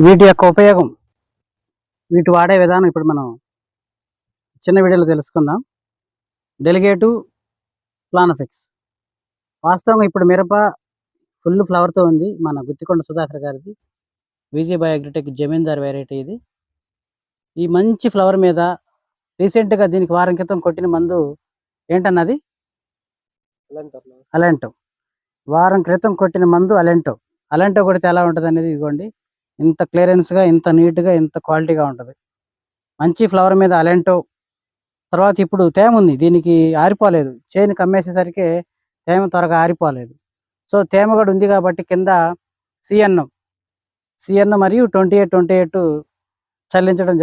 వీటి యొక్క ఉపయోగం, వీటి వాడే విధానం ఇప్పుడు మనం చిన్న వీడియోలో తెలుసుకుందాం. Delegate Planofix. వాస్తవంగా ఇప్పుడు మిరప ఫుల్ ఫ్లవర్తో ఉంది. మన గుత్తికొండ సుధాకర్ గారిది విజయ్ బయోగ్రిటెక్ జమీందార్ వెరైటీ ఇది. ఈ మంచి ఫ్లవర్ మీద రీసెంట్గా దీనికి వారం క్రితం కొట్టిన మందు ఏంటన్నది అలెంటో. వారం క్రితం కొట్టిన మందు అలెంటో కొడితే ఎలా ఉంటుంది అనేది ఇదిగోండి. ఇంత క్లియరెన్స్గా, ఇంత నీట్గా, ఇంత క్వాలిటీగా ఉంటుంది. మంచి ఫ్లవర్ మీద అలెంటో. తర్వాత ఇప్పుడు తేమ ఉంది, దీనికి ఆరిపోలేదు. చేను కమ్మేసేసరికి తేమ త్వరగా ఆరిపోలేదు. సో తేమ కూడా ఉంది కాబట్టి కింద సిఎన్ మరియు 28 చల్లించడం జరిగింది.